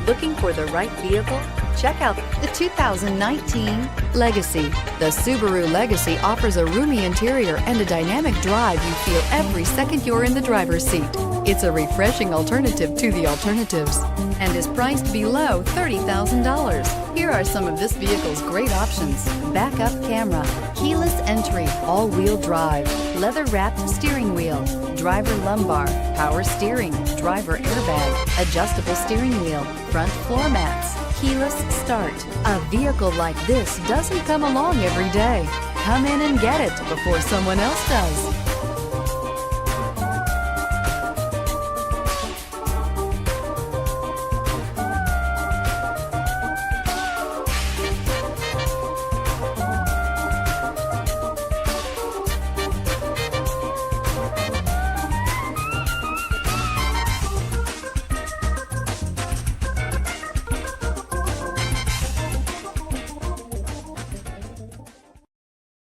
Looking for the right vehicle? Check out the 2019 Legacy. The Subaru Legacy offers a roomy interior and a dynamic drive you feel every second you're in the driver's seat. It's a refreshing alternative to the alternatives and is priced below $30,000. Here are some of this vehicle's great options: backup camera, keyless entry, all-wheel drive, leather-wrapped steering wheel, driver lumbar, power steering, driver airbag, adjustable steering wheel, front floor mats, keyless start. A vehicle like this doesn't come along every day. Come in and get it before someone else does.